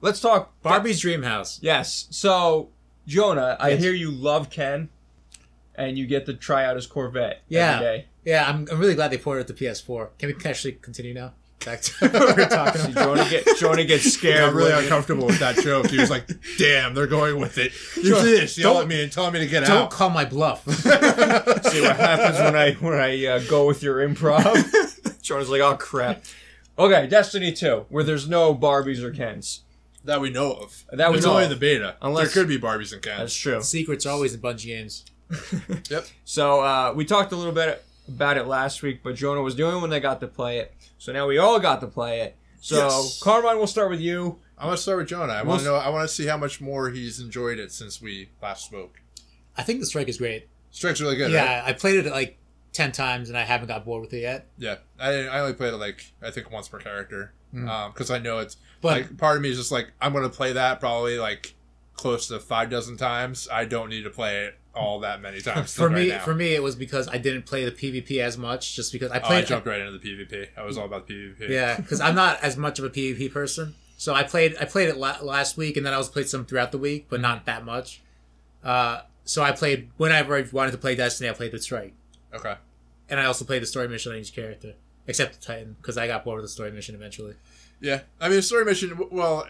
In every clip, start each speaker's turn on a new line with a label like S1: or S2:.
S1: let's talk
S2: Barbie's Dream House.
S1: Yes. So, Jonah, I hear you love Ken, and you get to try out his Corvette every day.
S2: Yeah, I'm really glad they ported it to PS4. Can we actually continue now? Back to what we're talking about.
S1: Jonah gets scared.
S3: I'm really uncomfortable with that joke. He was like, damn, they're going with it. Use this. Yell at me and tell me to get out.
S2: Don't call my bluff.
S1: See what happens when I go with your improv. Jonah's like, oh, crap. Okay, Destiny 2, where there's no Barbies or Kens.
S3: That we know of.
S1: It's
S3: only in the beta.
S1: Unless,
S3: there could be Barbies and Kens.
S1: That's true.
S2: Secrets are always in Bungie games.
S3: Yep.
S1: So, we talked a little bit about it last week, but Jonah was the only one that got to play it. So now we all got to play it. So, yes. Carmine, we'll start with you.
S3: I'm going to start with Jonah. I want to see how much more he's enjoyed it since we last spoke.
S2: I think the Strike is great.
S3: Strike's really good,
S2: Yeah,
S3: right?
S2: I played it like 10 times and I haven't got bored with it yet.
S3: Yeah, I only played it like, I think once per character. Because I know it's, like, part of me is just like, I'm going to play that probably like close to 6 times. I don't need to play it all that many times.
S2: For me, it was because I didn't play the PvP as much, just because I
S3: jumped right into the PvP. I was all about the PvP.
S2: Yeah, because I'm not as much of a PvP person. So I played it last week, and then I also played some throughout the week, but not that much. So I played, whenever I wanted to play Destiny, I played the Strike.
S3: Okay.
S2: And I also played the story mission on each character, except the Titan, because I got bored with the story mission eventually.
S3: Yeah, I mean, the story mission, well,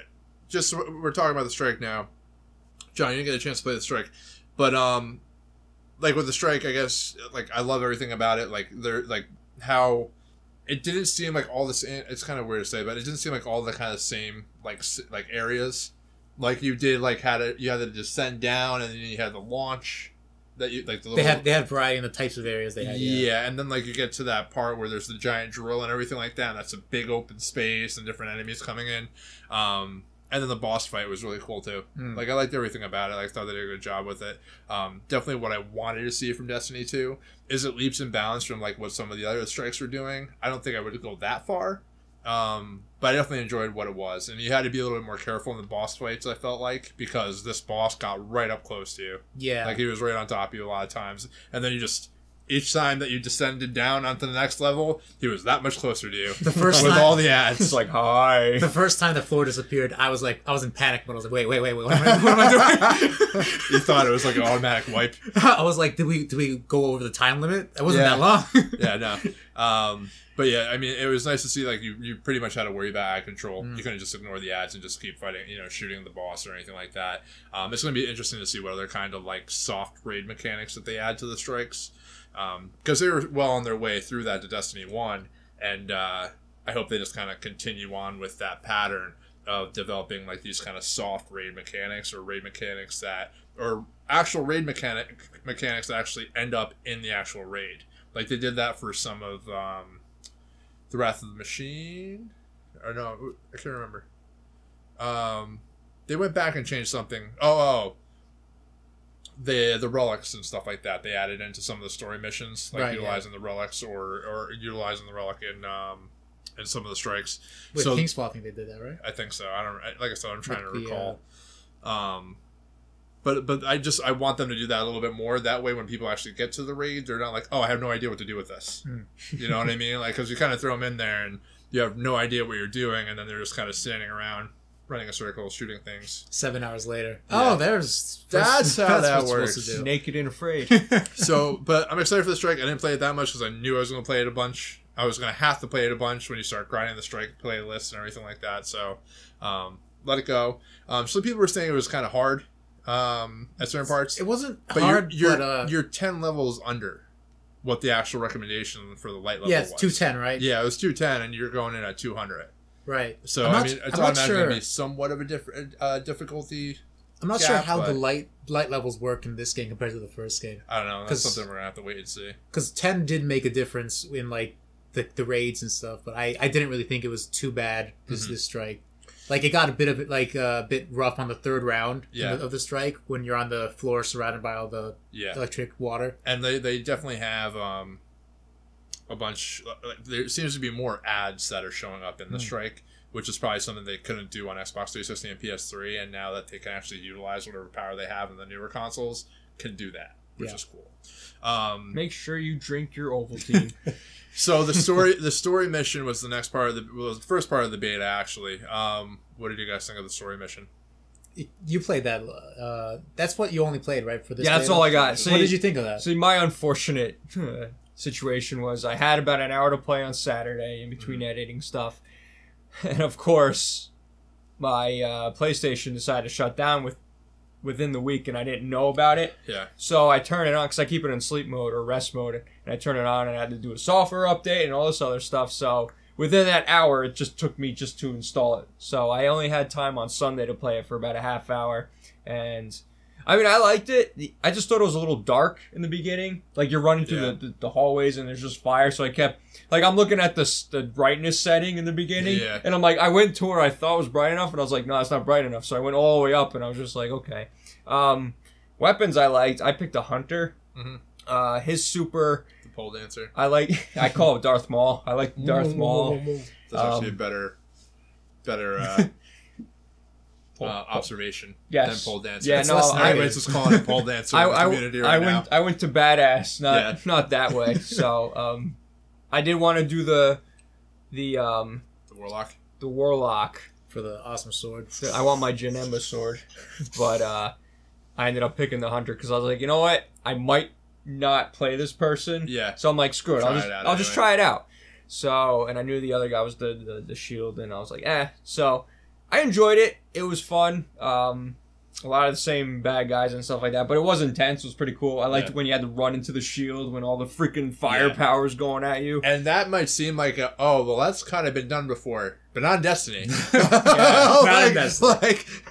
S3: just, we're talking about the Strike now. John, you didn't get a chance to play the Strike. But, like, with the Strike, I guess, like, I love everything about it. Like, how it didn't seem like all this, it's kind of weird to say, but it didn't seem like all the kind of same, like areas. Like, you did, like, you had to descend down, and then you had the launch. That you, like,
S2: they had variety in the types of areas they had.
S3: Yeah, and then, like, you get to that part where there's the giant drill and everything like that, and that's a big open space and different enemies coming in. And then the boss fight was really cool, too. Like, I liked everything about it. I thought they did a good job with it. Definitely what I wanted to see from Destiny 2 is it leaps and bounds from, like, what some of the other Strikes were doing. I don't think I would go that far. But I definitely enjoyed what it was. And you had to be a little bit more careful in the boss fights, I felt like, because this boss got right up close to you.
S2: Yeah.
S3: Like, he was right on top of you a lot of times. And then you just... Each time that you descended down onto the next level, he was that much closer to you.
S2: The first
S3: with
S2: time,
S3: all the ads.
S1: It's like, hi.
S2: The first time the floor disappeared, I was in panic, but I was like, wait, what am I doing?
S3: You thought it was like an automatic wipe.
S2: I was like, did we go over the time limit? It wasn't that long.
S3: Yeah, no. But yeah, I mean, it was nice to see, like, you pretty much had to worry about ad control. You couldn't just ignore the ads and just keep fighting, shooting the boss or anything like that. It's going to be interesting to see what other kind of, like, soft raid mechanics that they add to the Strikes. Because they were well on their way through that to Destiny 1, and I hope they just kind of continue on with that pattern of developing, like, these kind of soft raid mechanics, or raid mechanics that, or actual raid mechanics that actually end up in the actual raid. Like, they did that for some of the Wrath of the Machine, or no, I can't remember. They went back and changed something. The relics and stuff like that, they added into some of the story missions, like utilizing the relics or utilizing the relic in some of the Strikes.
S2: With Kingsfall, I think they did that, right?
S3: I think so. Like I said, I'm trying to recall. But I want them to do that a little bit more. That way, when people actually get to the raid, they're not like, oh, I have no idea what to do with this. You know what I mean? Like, because you kind of throw them in there and you have no idea what you're doing, and then they're just kind of standing around, running a circle, shooting things.
S2: 7 hours later.
S3: Yeah.
S2: That's
S3: how that works.
S1: Naked and afraid.
S3: So, but I'm excited for the Strike. I didn't play it that much because I knew I was going to play it a bunch. I was going to have to play it a bunch when you start grinding the Strike playlist and everything like that. So, let it go. Some people were saying it was kind of hard at certain parts.
S2: It wasn't hard, but
S3: you're 10 levels under what the actual recommendation for the light level was.
S2: Yeah, it's 210, right?
S3: Yeah, it was 210, and you're going in at 200.
S2: Right.
S3: So, I mean, it's automatically going to be somewhat of a difficulty.
S2: I'm not sure how the light levels work in this game compared to the first game.
S3: I don't know. That's something we're going to have to wait and see.
S2: Because 10 did make a difference in, like, the raids and stuff, but I didn't really think it was too bad, this Strike. Like, it got a bit rough on the third round of the Strike when you're on the floor surrounded by all the electric water. And
S3: they definitely have a bunch. There seems to be more ads that are showing up in the Strike, which is probably something they couldn't do on Xbox 360 and PS3, and now that they can actually utilize whatever power they have in the newer consoles, can do that, which is cool.
S1: Make sure you drink your Ovaltine.
S3: So the story mission was the next part of the first part of the beta, actually. what did you guys think of the story mission?
S2: You played that. That's what you only played, right? For this.
S1: Yeah, that's all I got. See,
S2: what did you think of that?
S1: See, my unfortunate situation was I had about an hour to play on Saturday in between editing stuff, and of course, my PlayStation decided to shut down within the week, and I didn't know about it.
S3: Yeah.
S1: So I turned it on because I keep it in sleep mode or rest mode, and I turned it on, and I had to do a software update and all this other stuff. So within that hour, it just took me just to install it. So I only had time on Sunday to play it for about a half hour, and I mean, I liked it. I just thought it was a little dark in the beginning. Like, you're running through the hallways and there's just fire. So I kept, like, I'm looking at the brightness setting in the beginning. Yeah. And I'm like, I went to where I thought was bright enough. And I was like, no, it's not bright enough. So I went all the way up and I was just like, okay. Weapons I liked. I picked a hunter. Mm-hmm. His super.
S3: The pole dancer.
S1: I call it Darth Maul. I like Darth Maul.
S3: That's actually a better observation than pole dancer.
S1: Yeah, no,
S3: anyways, just calling it pole dancer in the community right now.
S1: I went to badass, not that way. So I did want to do the
S3: warlock.
S1: The warlock
S2: for the awesome sword.
S1: I want my Janemba sword, but I ended up picking the hunter because I was like, you know what, I might not play this person. Yeah. So I'm like, screw it, I'll just try it out. So, and I knew the other guy was the shield, and I was like, So I enjoyed it. It was fun. A lot of the same bad guys and stuff like that, but it was intense. It was pretty cool. I liked when you had to run into the shield when all the freaking firepower is going at you.
S3: And that might seem like, that's kind of been done before, but not in Destiny.
S1: Not in Destiny.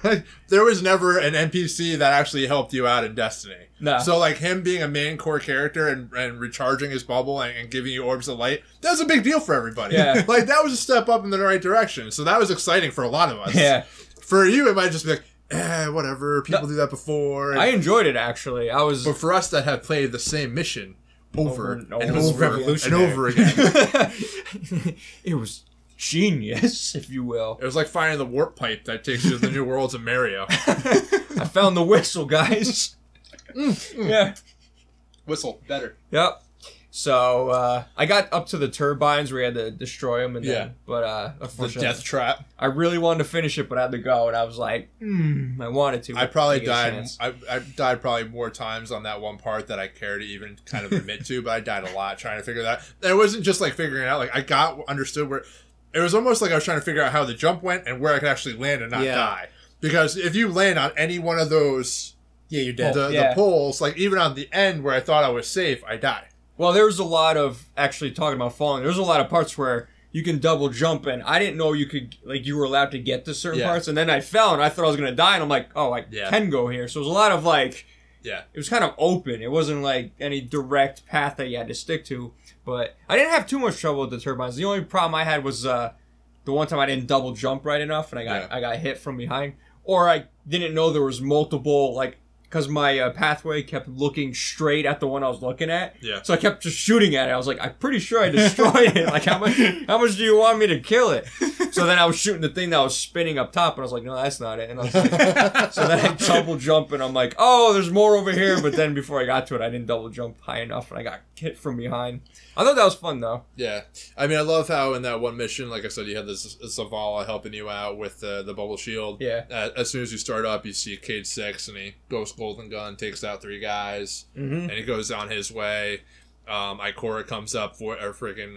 S3: Like, there was never an NPC that actually helped you out in Destiny.
S1: No.
S3: So, like, him being a main core character and recharging his bubble and giving you orbs of light, that was a big deal for everybody.
S1: Yeah.
S3: Like, that was a step up in the right direction. So that was exciting for a lot of us.
S1: Yeah.
S3: For you, it might just be like, whatever. People do that before.
S1: I enjoyed it, actually.
S3: But for us that have played the same mission over and over again,
S1: it was genius, if you will.
S3: It was like finding the warp pipe that takes you to the new worlds of Mario.
S1: I found the whistle, guys. Yeah.
S3: Whistle, better.
S1: Yep. So, I got up to the turbines where you had to destroy them. But
S3: the death trap.
S1: I really wanted to finish it, but I had to go. And I was like, I wanted to.
S3: I probably died. I died probably more times on that one part that I care to even kind of admit to, but I died a lot trying to figure that. And it wasn't just like figuring it out. Like, I understood where. It was almost like I was trying to figure out how the jump went and where I could actually land and not die. Because if you land on any one of those.
S2: Yeah, you're dead.
S3: The poles, like even on the end where I thought I was safe, I died.
S1: Well, there was a lot of, actually talking about falling, there was a lot of parts where you can double jump, and I didn't know you were allowed to get to certain parts, and then I fell, and I thought I was going to die, and I'm like, I can go here. So it was a lot of it was kind of open. It wasn't like any direct path that you had to stick to, but I didn't have too much trouble with the turbines. The only problem I had was the one time I didn't double jump right enough, and I got hit from behind, or I didn't know there was multiple, because my pathway kept looking straight at the one I was looking at. Yeah. So I kept just shooting at it. I was like, I'm pretty sure I destroyed it. Like, how much do you want me to kill it? So then I was shooting the thing that was spinning up top, and I was like, no, that's not it. And I was like, so then I double jump, and I'm like, there's more over here. But then before I got to it, I didn't double jump high enough, and I got hit from behind. I thought that was fun, though. Yeah.
S3: I mean, I love how in that one mission, like I said, you had this Zavala helping you out with the bubble shield. Yeah. As soon as you start up, you see Cade 6, and he goes golden gun, takes out 3 guys, and he goes on his way. Ikora comes up for freaking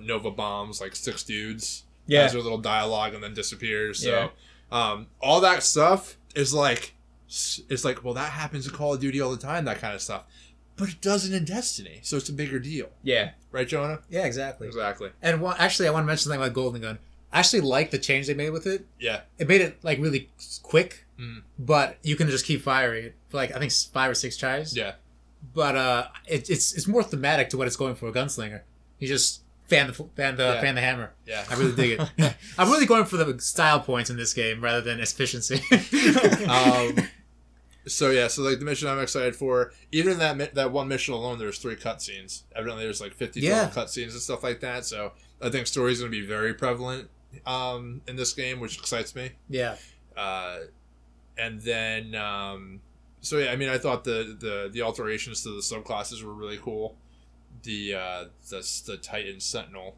S3: Nova bombs, like 6 dudes. Yeah. Has their little dialogue and then disappears. So, all that stuff is it's like, well, that happens in Call of Duty all the time, that kind of stuff. But it doesn't in Destiny, so it's a bigger deal. Yeah. Right, Jonah?
S2: Yeah, exactly.
S3: Exactly.
S2: And actually, I want to mention something about Golden Gun. I actually like the change they made with it. Yeah. It made it, really quick, but you can just keep firing it for, I think 5 or 6 tries. Yeah. But it's more thematic to what it's going for, a gunslinger. You just fan the hammer. Yeah. I really dig it. I'm really going for the style points in this game rather than efficiency.
S3: So the mission I'm excited for, even in that one mission alone, there's 3 cutscenes. Evidently, there's 50 total cutscenes and stuff like that. So I think story's going to be very prevalent in this game, which excites me. Yeah. And then, I mean, I thought the alterations to the subclasses were really cool. The Titan Sentinel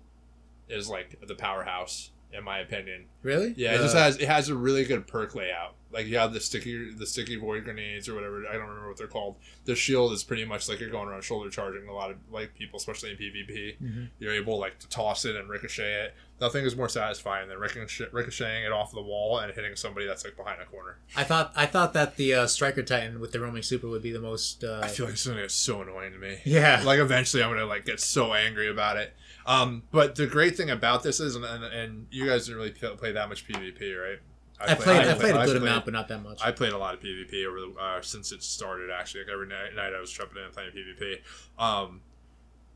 S3: is the powerhouse in my opinion.
S2: Really?
S3: Yeah, it has a really good perk layout. Like you have the sticky void grenades or whatever. I don't remember what they're called. The shield is pretty much like you're going around shoulder charging a lot of like people, especially in PvP. Mm-hmm. You're able like to toss it and ricochet it. Nothing is more satisfying than ricocheting it off the wall and hitting somebody that's like behind a corner.
S2: I thought that the Striker Titan with the roaming super would be the most.
S3: I feel like it's gonna get so annoying to me.
S2: Yeah.
S3: Like eventually I'm gonna like get so angry about it. But the great thing about this is, and you guys didn't really play that much PvP, right? I played a good amount, but not that much. I played a lot of PvP over the since it started. Actually, like every night I was jumping in and playing PvP.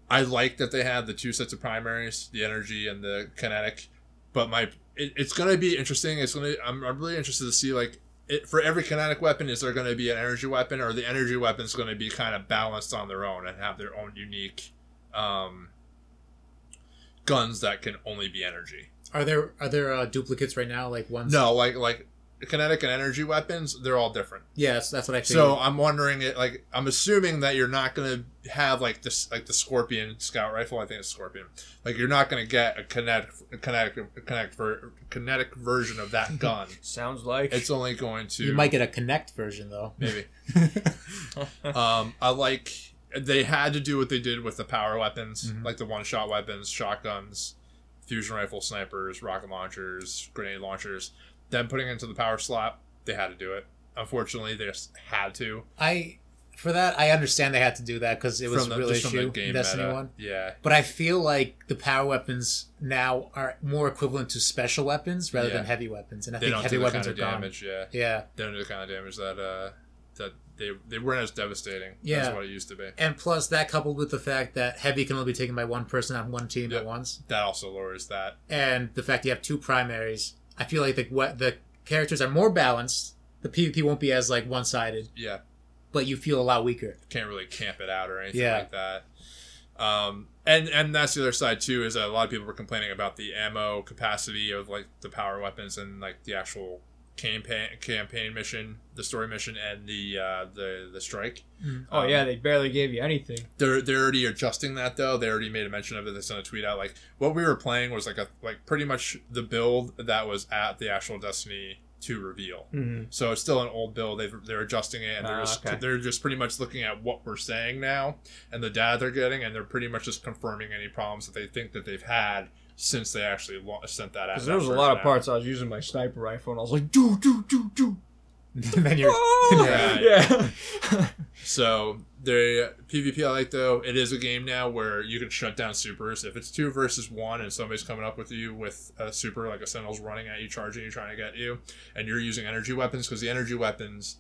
S3: I like that they have the 2 sets of primaries, the energy and the kinetic. But it's going to be interesting. I'm really interested to see like for every kinetic weapon, is there going to be an energy weapon, or the energy weapon is going to be kind of balanced on their own and have their own unique guns that can only be energy. Are
S2: there duplicates right now? Like ones?
S3: No, like kinetic and energy weapons, they're all different.
S2: Yes, that's what I figured.
S3: So I'm wondering, I'm assuming that you're not going to have like this, like the Scorpion Scout Rifle. I think it's Scorpion. Like you're not going to get a kinetic version of that gun.
S1: Sounds like
S3: it's only going to.
S2: You might get a Connect version though.
S3: Maybe. I like they had to do what they did with the power weapons, like the one-shot weapons, shotguns, fusion rifle, snipers, rocket launchers, grenade launchers. Then putting it into the power slot, they had to do it. Unfortunately, they just had to.
S2: For that, I understand they had to do that because it was a real issue in Destiny 1.
S3: Yeah.
S2: But I feel like the power weapons now are more equivalent to special weapons rather than heavy weapons. And I think heavy weapons are
S3: damage,
S2: gone.
S3: Yeah. They don't do the kind of damage that they weren't as devastating as what it used to be.
S2: And plus, that coupled with the fact that heavy can only be taken by one person on one team at once.
S3: That also lowers that.
S2: And the fact you have 2 primaries, I feel like the characters are more balanced. The PvP won't be as like one-sided.
S3: Yeah.
S2: But you feel a lot weaker.
S3: Can't really camp it out or anything like that. And that's the other side too, is that a lot of people were complaining about the ammo capacity of like the power weapons and like the actual campaign mission, the story mission, and the strike.
S1: Oh yeah, they barely gave you anything.
S3: They're already adjusting that though. They already made a mention of it. They sent a tweet out like what we were playing was like pretty much the build that was at the actual Destiny 2 reveal. So it's still an old build. They're adjusting it, and they're just pretty much looking at what we're saying now and the data they're getting, and they're pretty much just confirming any problems that they think that they've had since they actually sent that out.
S1: Because there was a lot of parts I was using my sniper rifle, and I was like, do.
S2: And then you're...
S1: yeah.
S3: So, the PvP I like, though, it is a game now where you can shut down supers. If it's 2 versus 1 and somebody's coming up with you with a super, like a Sentinel's running at you, charging you, trying to get you, and you're using energy weapons, because the energy weapons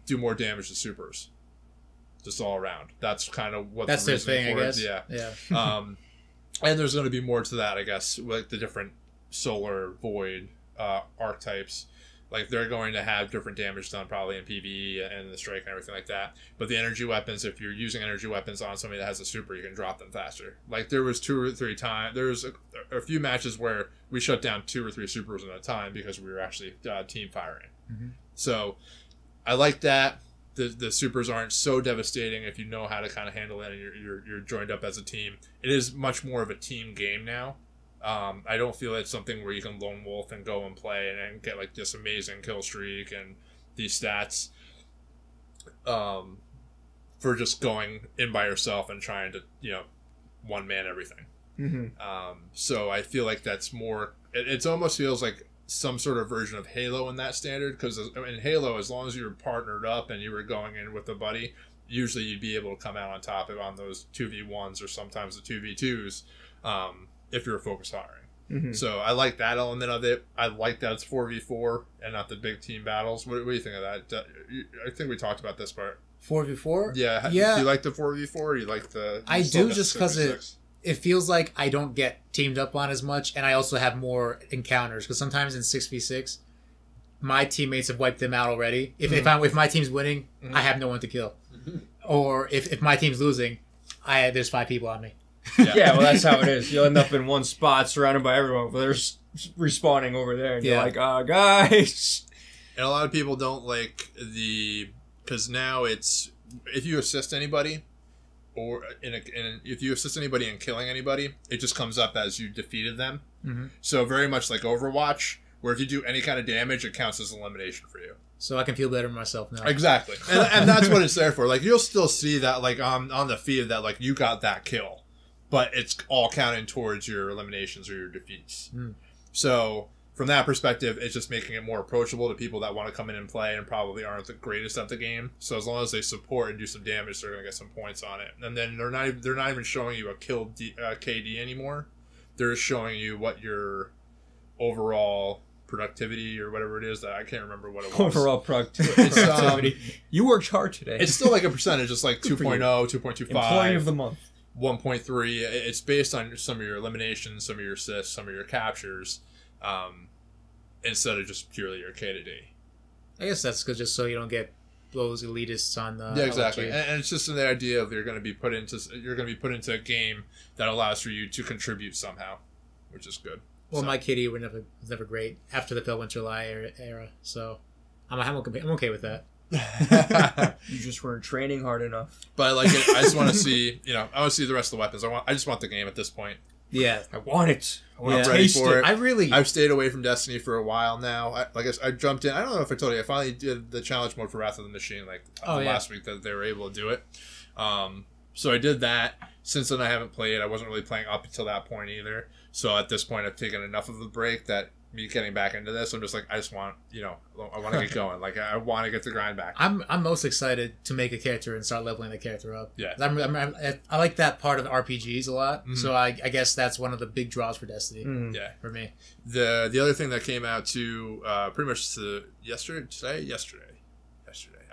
S3: do more damage to supers. Just all around. That's kind of what
S2: that's
S3: the
S2: their thing,
S3: for
S2: I guess.
S3: Yeah. And there's going to be more to that, I guess, like the different solar void archetypes. Like they're going to have different damage done probably in PvE and the strike and everything like that. But the energy weapons, if you're using energy weapons on somebody that has a super, you can drop them faster. Like there was 2 or 3 times, there was a few matches where we shut down 2 or 3 supers at a time because we were actually team firing. So I like that. The supers aren't so devastating if you know how to kind of handle it and you're joined up as a team. It is much more of a team game now. I don't feel it's something where you can lone wolf and go and play and get like this amazing kill streak and these stats for just going in by yourself and trying to, one man everything. So I feel like that's more, it almost feels like some sort of version of Halo in that standard, because in Halo, as long as you were partnered up and you were going in with a buddy, usually you'd be able to come out on top on those 2v1s or sometimes the 2v2s if you were focused firing. So I like that element of it. I like that it's 4v4 and not the big team battles. What do you think of that? I think we talked about this part.
S2: 4v4?
S3: Yeah. Do you like the 4v4 or you like the...
S2: I do, just because it feels like I don't get teamed up on as much, and I also have more encounters, because sometimes in 6v6 my teammates have wiped them out already. If my team's winning, I have no one to kill. Or if my team's losing, there's 5 people on me.
S1: Yeah, well, that's how it is. You'll end up in one spot surrounded by everyone, but they're respawning over there, and you're like, guys.
S3: And a lot of people don't like because now it's, if you assist anybody, or if you assist anybody in killing anybody, it just comes up as you defeated them. So very much like Overwatch, where if you do any kind of damage, it counts as elimination for you.
S2: So I can feel better myself now.
S3: Exactly, and that's what it's there for. Like you'll still see that like on the feed that like you got that kill, but it's all counting towards your eliminations or your defeats. So from that perspective, it's just making it more approachable to people that want to come in and play and probably aren't the greatest at the game. So as long as they support and do some damage, they're going to get some points on it. And then they're not even showing you a kill KD anymore. They're just showing you what your overall productivity or whatever it is that I can't remember what it was.
S1: Overall productivity. You worked hard today.
S3: It's still like a percentage. It's like 2.0, 2.25.
S1: Employee of the month.
S3: 1.3. It's based on some of your eliminations, some of your assists, some of your captures. Instead of just purely your K to D.
S2: I guess that's good, just so you don't get those elitists on the
S3: exactly. And it's just the idea of you're going to be put into a game that allows for you to contribute somehow, which is good.
S2: Well, my KD was never great after the Felwinter Lie era, so I'm okay with that.
S1: You just weren't training hard enough.
S3: But I like it. I just want to see, I want to see the rest of the weapons. I just want the game at this point.
S2: Yeah,
S1: I want it. I want
S3: to
S1: taste
S3: for
S1: it.
S3: I've stayed away from Destiny for a while now. I jumped in. I don't know if I told you. I finally did the challenge mode for Wrath of the Machine last week that they were able to do it. So I did that. Since then, I haven't played. I wasn't really playing up until that point either. So at this point, I've taken enough of a break that me getting back into this, I'm just like, I just want, I want to get going. Like, I want to get the grind back.
S2: I'm most excited to make a character and start leveling the character up.
S3: Yeah.
S2: I like that part of RPGs a lot. So I guess that's one of the big draws for Destiny.
S3: Yeah.
S2: For me.
S3: The other thing that came out to pretty much yesterday.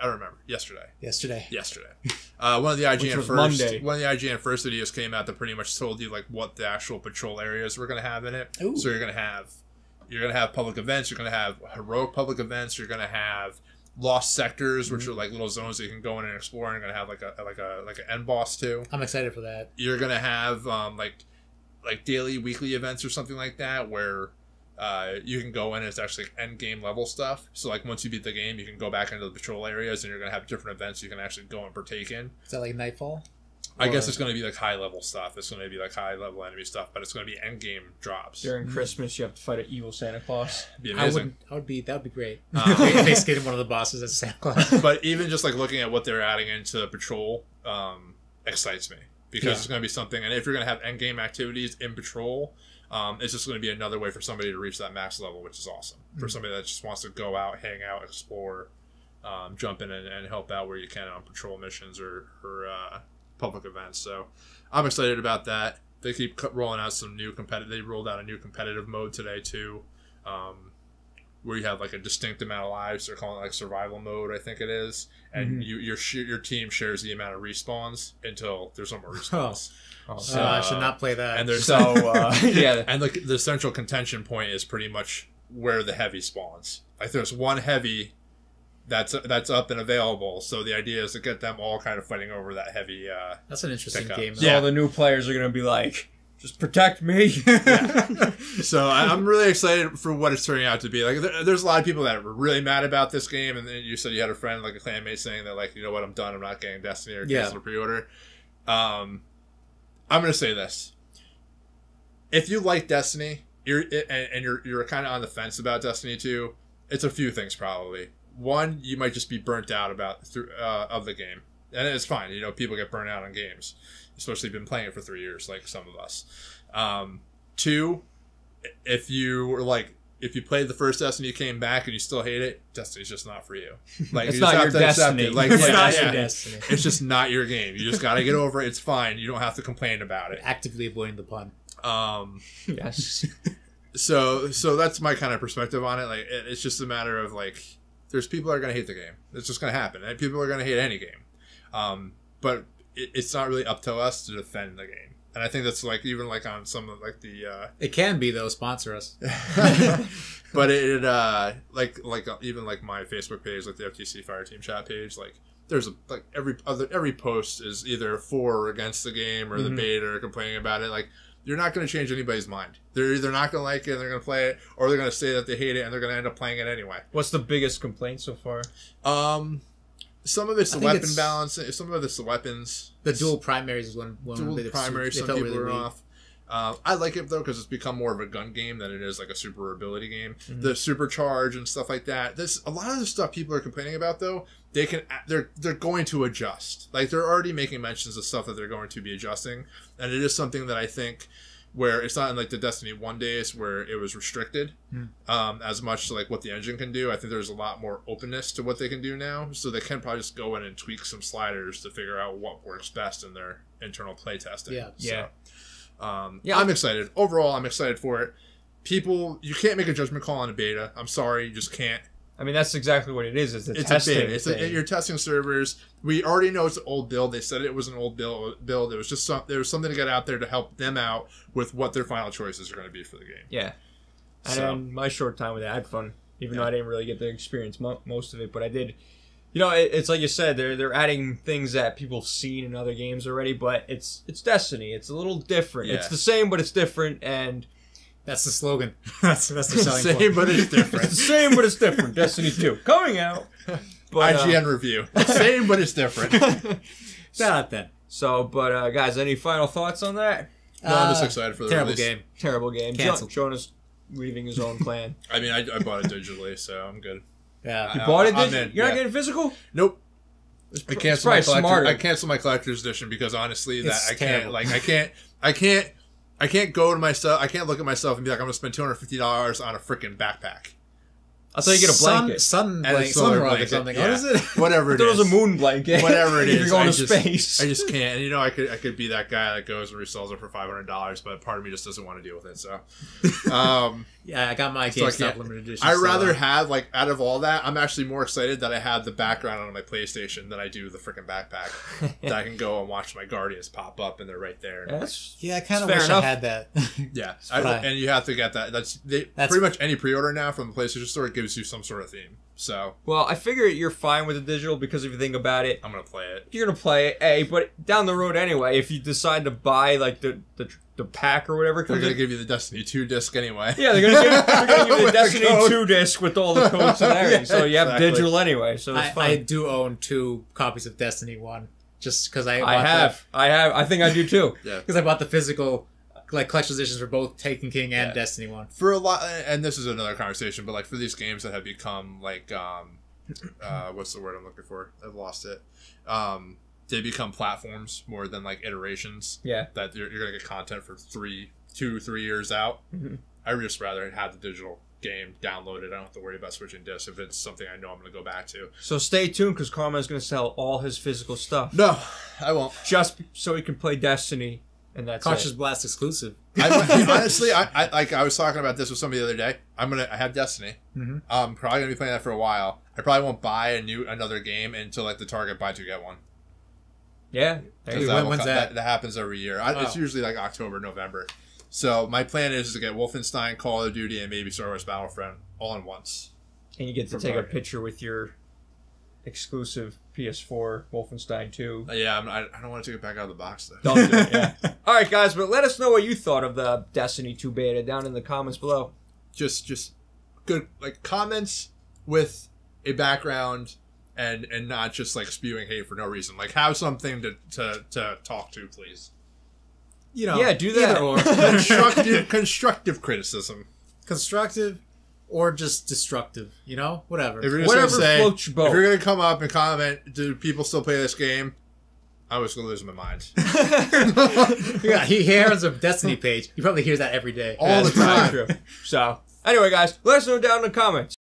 S3: I don't remember. Yesterday. One of the IGN first videos came out that pretty much told you like what the actual patrol areas were going to have in it. Ooh. So you're going to have public events. You're going to have heroic public events. You're going to have lost sectors, which are like little zones that you can go in and explore. And you're going to have like an end boss too.
S2: I'm excited for that.
S3: You're going to have like daily, weekly events or something like that where you can go in and it's actually end game level stuff. So like once you beat the game, you can go back into the patrol areas and you're going to have different events you can actually go and partake in.
S2: Is that like Nightfall?
S3: I guess it's going to be like high level stuff. It's going to be like high level enemy stuff, but it's going to be end game drops.
S1: During Christmas, you have to fight an evil Santa Claus.
S3: Be amazing.
S2: That would be great. If they skated one of the bosses as Santa Claus.
S3: But even just like looking at what they're adding into patrol excites me because it's going to be something. And if you're going to have end game activities in patrol, it's just going to be another way for somebody to reach that max level, which is awesome. For somebody that just wants to go out, hang out, explore, jump in and help out where you can on patrol missions or public events. So I'm excited about that. They keep rolling out some new competitive. They rolled out a new competitive mode today too, where you have like a distinct amount of lives. They're calling it like survival mode, I think it is, and your team shares the amount of respawns until there's no more respawns.
S2: So I should not play that.
S3: And there's and like the central contention point is pretty much where the heavy spawns. Like there's one heavy that's up and available. So the idea is to get them all kind of fighting over that heavy.
S2: That's an interesting game.
S1: So all the new players are going to be like, just protect me.
S3: So I'm really excited for what it's turning out to be. Like there's a lot of people that are really mad about this game, and then you said you had a friend, like a clanmate, saying that like, you know what, I'm done. I'm not getting Destiny or cancel the pre-order. I'm going to say this: if you like Destiny, you're kind of on the fence about Destiny 2. It's a few things probably. One, you might just be burnt out of the game, and it's fine. People get burnt out on games, especially if you've been playing it for 3 years, like some of us. Two, if you played the first Destiny, you came back and you still hate it, Destiny's just not for you. Like
S1: it's not your Destiny.
S2: It's not your Destiny.
S3: It's just not your game. You just got to get over it. It's fine. You don't have to complain about it.
S2: Actively avoiding the pun.
S1: Yes.
S3: So that's my kind of perspective on it. Like it's just a matter of like, there's people that are going to hate the game. It's just going to happen. And people are going to hate any game. But it's not really up to us to defend the game. And I think that's like even like on some of like the
S2: it can be though, sponsor us.
S3: But it even like my Facebook page, like the FTC Fireteam chat page, like there's every post is either for or against the game or the beta or complaining about it. Like you're not going to change anybody's mind. They're either not going to like it and they're going to play it, or they're going to say that they hate it and they're going to end up playing it anyway.
S1: What's the biggest complaint so far?
S3: some of it's the weapon balance. Some of it's the weapons.
S2: The dual primaries is one
S3: dual primaries. Some people are off. I like it though because it's become more of a gun game than it is like a super ability game. Mm-hmm. The supercharge and stuff like that. There's a lot of the stuff people are complaining about though. They're going to adjust. Like they're already making mentions of stuff that they're going to be adjusting, and it is something that I think where it's not in like the Destiny 1 days where it was restricted as much to like what the engine can do. I think there's a lot more openness to what they can do now, so they can probably just go in and tweak some sliders to figure out what works best in their internal play testing. I'm excited. Overall, I'm excited for it. People, you can't make a judgment call on a beta. I'm sorry, you just can't.
S1: I mean, that's exactly what it is. It's
S3: testing. You're testing servers. We already know it's an old build. They said it was an old build. It was just there was something to get out there to help them out with what their final choices are going to be for the game.
S1: Yeah. And in my short time with it, I had fun. Even though I didn't really get to experience most of it, but I did. You know, it's like you said, they're adding things that people have seen in other games already, but it's Destiny. It's a little different. Yeah. It's the same, but it's different, and
S2: that's the slogan. that's their selling point.
S3: Same, but it's different.
S1: It's the same, but it's different. Destiny 2 coming out.
S3: But, IGN review. Same, but it's different.
S2: Not then.
S1: So, but guys, any final thoughts on that?
S3: No, I'm just excited for the release.
S1: Terrible game.
S2: Canceled.
S1: Jonas leaving his own clan.
S3: I mean, I bought it digitally, so I'm good.
S1: Yeah, you bought it digitally? You're not getting physical?
S3: Nope. I canceled my collector's edition because honestly, I can't go to myself. I can't look at myself and be like, I'm gonna spend $250 on a freaking backpack.
S1: I thought you get a blanket,
S2: sun rug or something.
S3: Yeah.
S2: What is it?
S3: Whatever it is.
S1: There was a moon blanket.
S3: Whatever it is.
S1: You're going to space.
S3: I just can't. And you know, I could be that guy that goes and resells it for $500, but part of me just doesn't want to deal with it. So,
S2: yeah, I got my GameStop limited edition.
S3: I'd rather have like out of all that, I'm actually more excited that I have the background on my PlayStation than I do the freaking backpack. That I can go and watch my Guardians pop up and they're right there.
S2: I kind of wish I had that.
S3: Yeah, and you have to get that. That's pretty much any pre-order now from the PlayStation Store gives you some sort of theme. So,
S1: well, I figure you're fine with the digital because if you think about it,
S3: I'm gonna play it.
S1: You're gonna play it, but down the road anyway, if you decide to buy like the pack or whatever,
S3: they're gonna give you the Destiny 2 disc anyway.
S1: Yeah, they're gonna give you the Destiny 2 disc with all the codes and everything. So you have digital anyway. So it's fine.
S2: I do own 2 copies of Destiny 1 just because I
S1: think I do too.
S2: Yeah, because I bought the physical. Like collector's editions for both Taken King and Destiny 1.
S3: For a lot, and this is another conversation, but like for these games that have become like, what's the word I'm looking for? I've lost it. They become platforms more than like iterations.
S1: Yeah.
S3: That you're gonna get content for 3 years out. Mm-hmm. I would just rather have the digital game downloaded. I don't have to worry about switching discs if it's something I know I'm gonna go back to.
S1: So stay tuned because Carmen's gonna sell all his physical stuff.
S3: No, I won't.
S1: Just so he can play Destiny. And that's
S2: Cartridge Blast exclusive.
S3: Honestly, I was talking about this with somebody the other day. I have Destiny. Mm-hmm. I'm probably gonna be playing that for a while. I probably won't buy another game until like the Target buy 2 get 1.
S1: Yeah,
S2: when's that?
S3: That happens every year. It's usually like October, November. So my plan is to get Wolfenstein, Call of Duty, and maybe Star Wars Battlefront all in once.
S1: And you get to take a picture with your exclusive PS4 Wolfenstein 2.
S3: Yeah, I don't want to take it back out of the box though.
S1: Don't do it. Yeah. All right, guys, but let us know what you thought of the Destiny 2 beta down in the comments below.
S3: Just good like comments with a background and not just like spewing hate for no reason. Like have something to talk to, please.
S2: You know,
S1: yeah, do that.
S2: Or
S3: constructive criticism.
S2: Constructive. Or just destructive, you know? Whatever.
S1: Floats your boat.
S3: If you're going to come up and comment, do people still play this game? I was going to lose my mind.
S2: Yeah, he hears a Destiny page. He probably hears that every day.
S3: All the time.
S1: So, anyway, guys, let us know down in the comments.